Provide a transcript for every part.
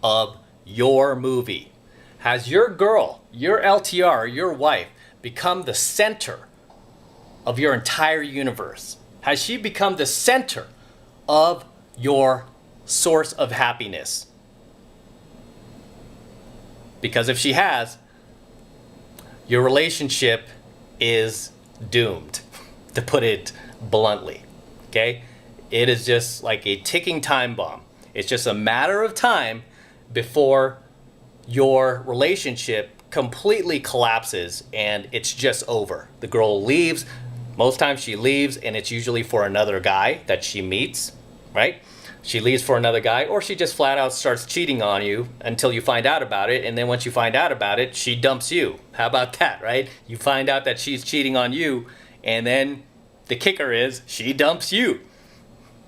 of your movie? Has your girl, your LTR, your wife become the center of your entire universe? Has she become the center of your source of happiness? Because if she has, your relationship is doomed, to put it bluntly. Okay? It is just like a ticking time bomb. It's just a matter of time before your relationship completely collapses and it's just over. The girl leaves. Most times she leaves and it's usually for another guy that she meets, right? She leaves for another guy, or she just flat out starts cheating on you until you find out about it. And then once you find out about it, she dumps you. How about that, right? You find out that she's cheating on you, and then the kicker is she dumps you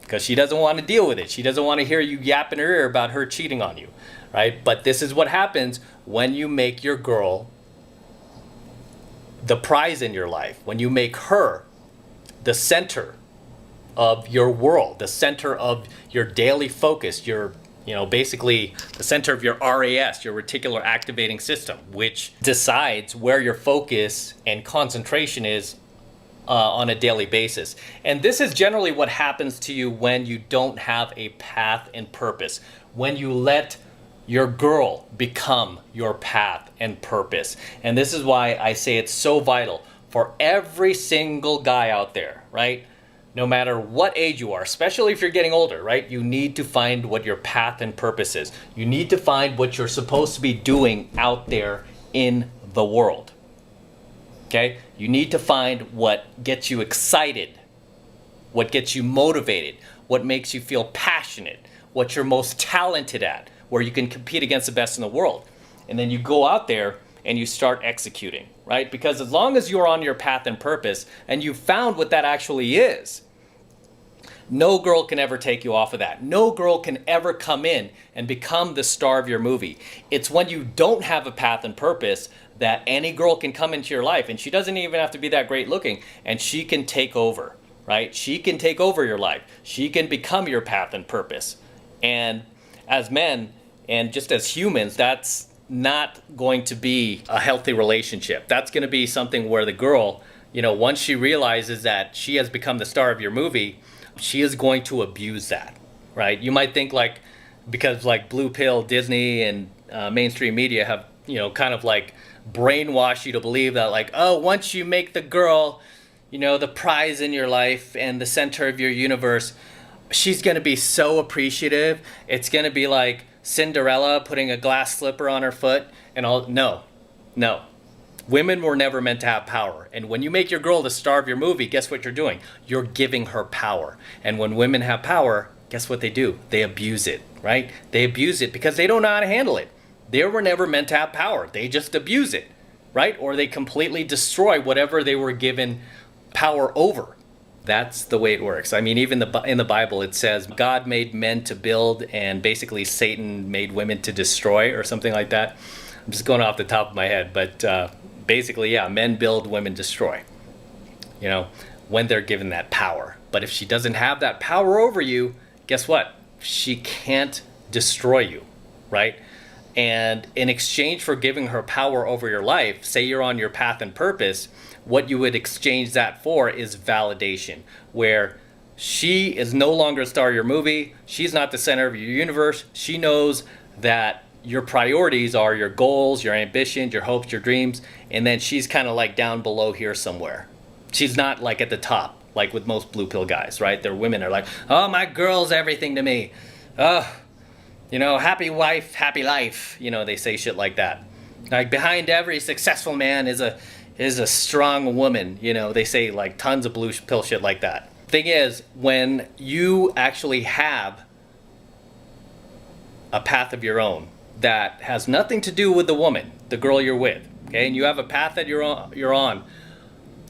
because she doesn't want to deal with it. She doesn't want to hear you yap in her ear about her cheating on you, right? But this is what happens when you make your girl the prize in your life, when you make her the center of your world, the center of your daily focus, your, basically the center of your RAS, your reticular activating system, which decides where your focus and concentration is on a daily basis. And this is generally what happens to you when you don't have a path and purpose, when you let your girl become your path and purpose. And this is why I say it's so vital for every single guy out there, right? No matter what age you are, especially if you're getting older, right? You need to find what your path and purpose is. You need to find what you're supposed to be doing out there in the world. Okay? You need to find what gets you excited, what gets you motivated, what makes you feel passionate, what you're most talented at, where you can compete against the best in the world. And then you go out there and you start executing, right? Because as long as you're on your path and purpose and you found what that actually is, no girl can ever take you off of that. No girl can ever come in and become the star of your movie. It's when you don't have a path and purpose that any girl can come into your life, and she doesn't even have to be that great looking, and she can take over, right? She can take over your life. She can become your path and purpose. And as men, and just as humans, that's not going to be a healthy relationship. That's going to be something where the girl, once she realizes that she has become the star of your movie, she is going to abuse that, right? You might think because Blue Pill, Disney, and mainstream media have, kind of brainwash you to believe that once you make the girl, the prize in your life and the center of your universe, she's going to be so appreciative. It's going to be like Cinderella putting a glass slipper on her foot and all. No. Women were never meant to have power. And when you make your girl the star of your movie, guess what you're doing? You're giving her power. And when women have power, guess what they do? They abuse it, right? They abuse it because they don't know how to handle it. They were never meant to have power. They just abuse it, right? Or they completely destroy whatever they were given power over. That's the way it works. I mean, even in the Bible, it says God made men to build and basically Satan made women to destroy, or something like that. I'm just going off the top of my head, but basically, yeah, men build, women destroy, when they're given that power. But if she doesn't have that power over you, guess what? She can't destroy you, right? And in exchange for giving her power over your life, say you're on your path and purpose, what you would exchange that for is validation, where she is no longer a star of your movie. She's not the center of your universe. She knows that your priorities are your goals, your ambitions, your hopes, your dreams, and then she's kind of down below here somewhere. She's not at the top, like with most blue pill guys, right? Their women are oh, my girl's everything to me. Happy wife, happy life. They say shit like that. Behind every successful man is a strong woman. They say tons of blue pill shit like that. Thing is, when you actually have a path of your own that has nothing to do with the woman, the girl you're with, okay, and you have a path that you're on,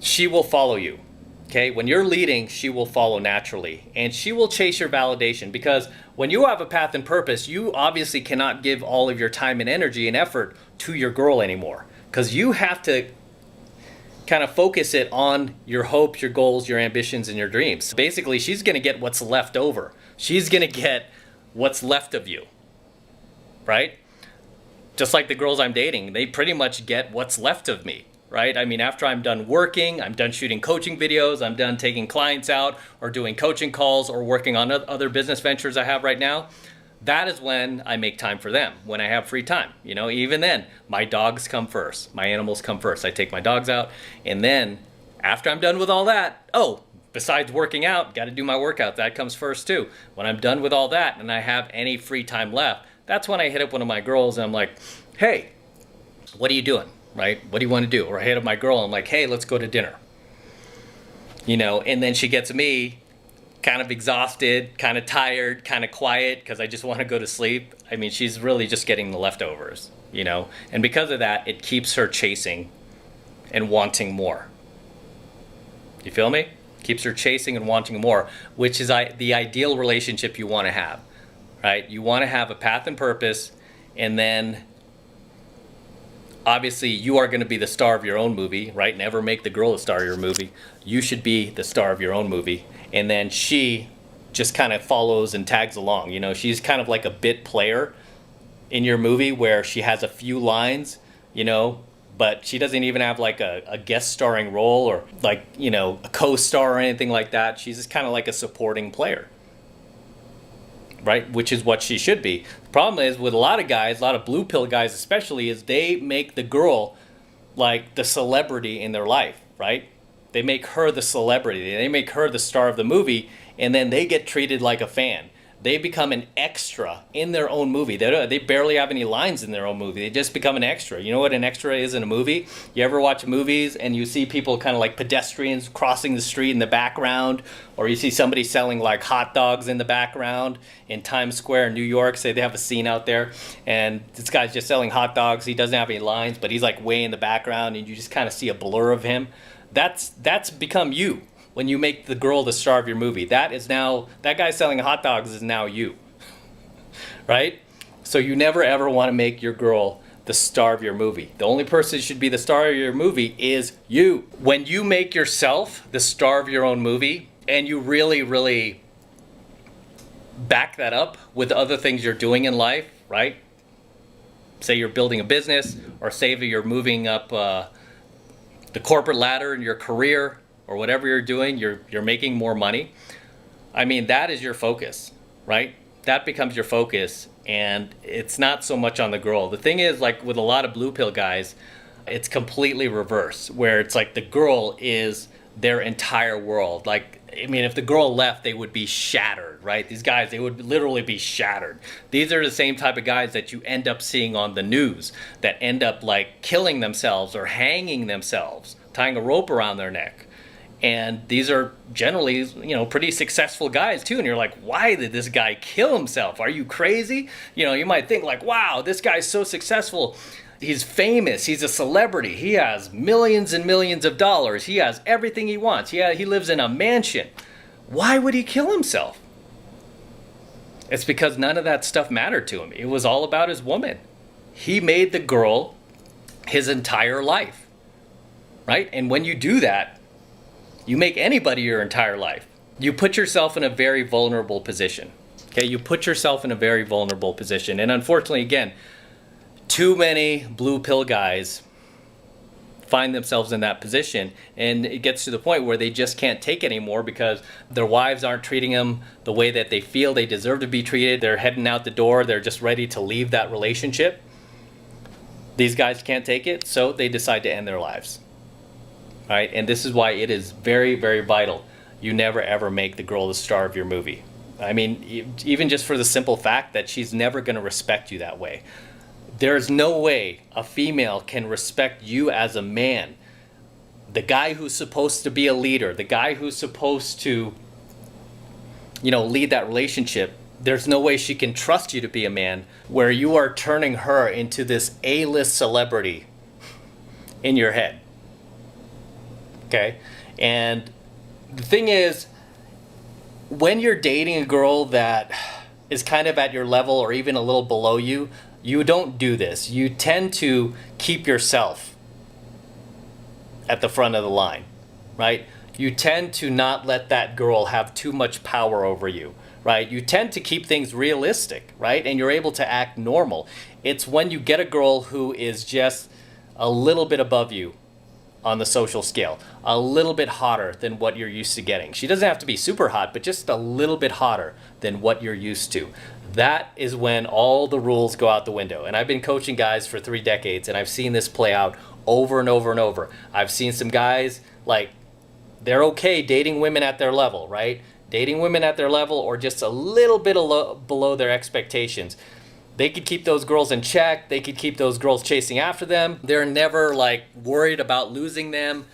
she will follow you. Okay, when you're leading, she will follow naturally, and she will chase your validation, because when you have a path and purpose, you obviously cannot give all of your time and energy and effort to your girl anymore, because you have to kind of focus it on your hopes, your goals, your ambitions, and your dreams. Basically, she's going to get what's left over. She's going to get what's left of you, right? Just like the girls I'm dating, they pretty much get what's left of me, right? I mean, after I'm done working, I'm done shooting coaching videos, I'm done taking clients out or doing coaching calls or working on other business ventures I have right now, that is when I make time for them, when I have free time. You know, even then, my dogs come first. My animals come first. I take my dogs out. And then after I'm done with all that, oh, besides working out, got to do my workout. That comes first too. When I'm done with all that and I have any free time left, that's when I hit up one of my girls and I'm like, hey, what are you doing, right? What do you want to do? Or I hit up my girl and I'm like, hey, let's go to dinner. You know, and then she gets me kind of exhausted, kind of tired, kind of quiet because I just want to go to sleep. I mean, she's really just getting the leftovers, you know? And because of that, it keeps her chasing and wanting more. You feel me? Keeps her chasing and wanting more, which is the ideal relationship you want to have, right? You want to have a path and purpose, and then obviously you are going to be the star of your own movie, right? Never make the girl the star of your movie. You should be the star of your own movie. And then she just kind of follows and tags along. You know, she's kind of like a bit player in your movie where she has a few lines, you know, but she doesn't even have like a guest starring role or like, you know, a co-star or anything like that. She's just kind of like a supporting player, right? Which is what she should be. The problem is with a lot of guys, a lot of blue pill guys especially, is they make the girl like the celebrity in their life, right? They make her the celebrity. They make her the star of the movie, and then they get treated like a fan. They become an extra in their own movie. They barely have any lines in their own movie. They just become an extra. You know what an extra is in a movie? You ever watch movies and you see people kind of like pedestrians crossing the street in the background, or you see somebody selling like hot dogs in the background in Times Square in New York. Say they have a scene out there and this guy's just selling hot dogs. He doesn't have any lines, but he's like way in the background and you just kind of see a blur of him. That's become you. When you make the girl the star of your movie, that guy selling hot dogs is now you, right? So you never ever want to make your girl the star of your movie. The only person who should be the star of your movie is you. When you make yourself the star of your own movie and you really, really back that up with other things you're doing in life, right? Say you're building a business, or say that you're moving up the corporate ladder in your career, or whatever you're doing, you're making more money. I mean, that is your focus, right? That becomes your focus, and it's not so much on the girl. The thing is, like with a lot of blue pill guys, it's completely reverse, where it's like the girl is their entire world. Like, I mean, if the girl left, they would be shattered, right? These guys, they would literally be shattered. These are the same type of guys that you end up seeing on the news that end up like killing themselves or hanging themselves, tying a rope around their neck. And these are generally, you know, pretty successful guys too. And you're like, why did this guy kill himself? Are you crazy? You know, you might think like, wow, this guy's so successful. He's famous. He's a celebrity. He has millions and millions of dollars. He has everything he wants. He lives in a mansion. Why would he kill himself? It's because none of that stuff mattered to him. It was all about his woman. He made the girl his entire life, right? And when you do that, you make anybody your entire life. You put yourself in a very vulnerable position. Okay, you put yourself in a very vulnerable position. And unfortunately, again, too many blue pill guys find themselves in that position, and it gets to the point where they just can't take anymore because their wives aren't treating them the way that they feel they deserve to be treated. They're heading out the door. They're just ready to leave that relationship. These guys can't take it, so they decide to end their lives. All right, and this is why it is very, very vital. You never ever make the girl the star of your movie. I mean, even just for the simple fact that she's never going to respect you that way. There's no way a female can respect you as a man. The guy who's supposed to be a leader, the guy who's supposed to, you know, lead that relationship. There's no way she can trust you to be a man where you are turning her into this A-list celebrity in your head. Okay, and the thing is, when you're dating a girl that is kind of at your level or even a little below you, you don't do this. You tend to keep yourself at the front of the line, right? You tend to not let that girl have too much power over you, right? You tend to keep things realistic, right? And you're able to act normal. It's when you get a girl who is just a little bit above you on the social scale, a little bit hotter than what you're used to getting. She doesn't have to be super hot, but just a little bit hotter than what you're used to. That is when all the rules go out the window. And I've been coaching guys for 3 decades, and I've seen this play out over and over and over. I've seen some guys, like, they're okay dating women at their level, right? Dating women at their level or just a little bit below their expectations. They could keep those girls in check. They could keep those girls chasing after them. They're never like worried about losing them.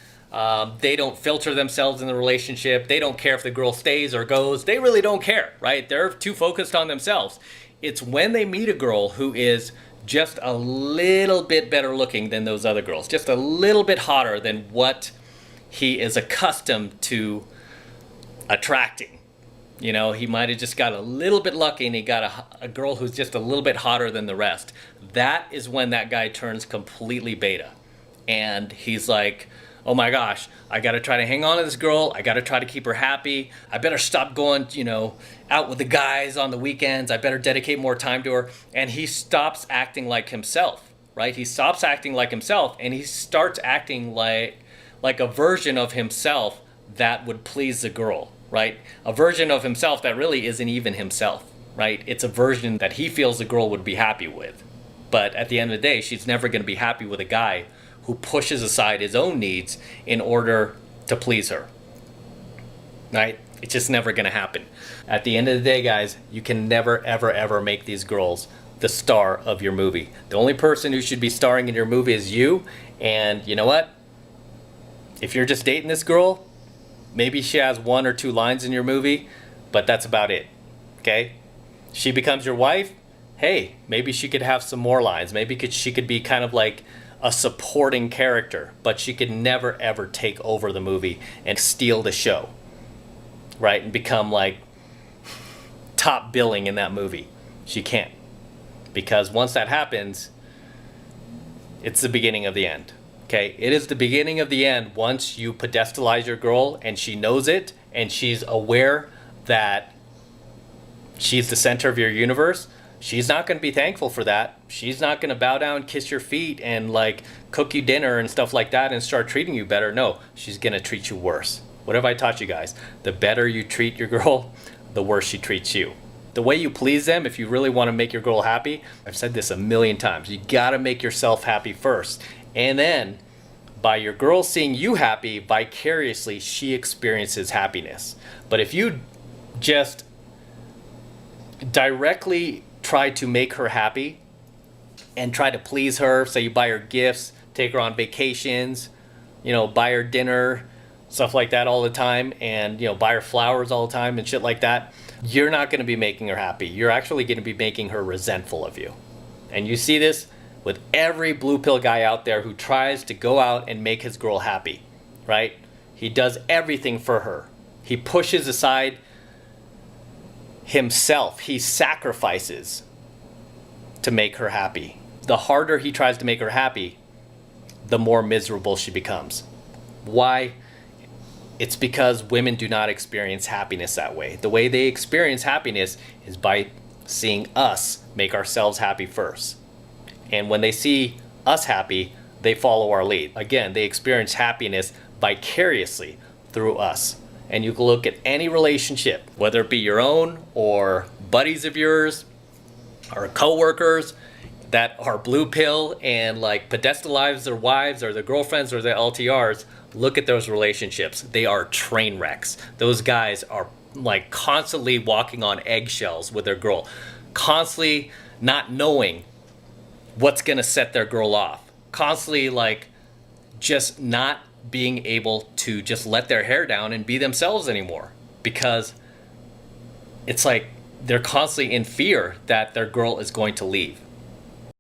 They don't filter themselves in the relationship. They don't care if the girl stays or goes. They really don't care, right? They're too focused on themselves. It's when they meet a girl who is just a little bit better looking than those other girls, just a little bit hotter than what he is accustomed to attracting. You know, he might have just got a little bit lucky and he got a girl who's just a little bit hotter than the rest. That is when that guy turns completely beta. And he's like, oh my gosh, I got to try to hang on to this girl. I got to try to keep her happy. I better stop going, out with the guys on the weekends. I better dedicate more time to her. And he stops acting like himself, right? He stops acting like himself and he starts acting like a version of himself that would please the girl. Right? A version of himself that really isn't even himself, right? It's a version that he feels the girl would be happy with. But at the end of the day, she's never going to be happy with a guy who pushes aside his own needs in order to please her, right? It's just never going to happen. At the end of the day, guys, you can never, ever, ever make these girls the star of your movie. The only person who should be starring in your movie is you. And you know what? If you're just dating this girl, maybe she has 1 or 2 lines in your movie, but that's about it, okay? She becomes your wife, hey, maybe she could have some more lines. Maybe she could be kind of like a supporting character, but she could never, ever take over the movie and steal the show, right? And become like top billing in that movie. She can't. Because once that happens, it's the beginning of the end. Okay, it is the beginning of the end once you pedestalize your girl and she knows it and she's aware that she's the center of your universe. She's not going to be thankful for that. She's not going to bow down, kiss your feet, and like cook you dinner and stuff like that and start treating you better. No, she's going to treat you worse. What have I taught you guys? The better you treat your girl, the worse she treats you. The way you please them, if you really want to make your girl happy, I've said this a million times, you got to make yourself happy first. And then, by your girl seeing you happy, vicariously, she experiences happiness. But if you just directly try to make her happy and try to please her, say you buy her gifts, take her on vacations, buy her dinner, stuff like that all the time, and, buy her flowers all the time and shit like that, you're not going to be making her happy. You're actually going to be making her resentful of you. And you see this with every blue pill guy out there who tries to go out and make his girl happy, right? He does everything for her. He pushes aside himself. He sacrifices to make her happy. The harder he tries to make her happy, the more miserable she becomes. Why? It's because women do not experience happiness that way. The way they experience happiness is by seeing us make ourselves happy first. And when they see us happy, they follow our lead. Again, they experience happiness vicariously through us. And you can look at any relationship, whether it be your own or buddies of yours or coworkers that are blue pill and like pedestalize their wives or their girlfriends or their LTRs. Look at those relationships. They are train wrecks. Those guys are like constantly walking on eggshells with their girl, constantly not knowing what's going to set their girl off, constantly like just not being able to just let their hair down and be themselves anymore, because it's like they're constantly in fear that their girl is going to leave.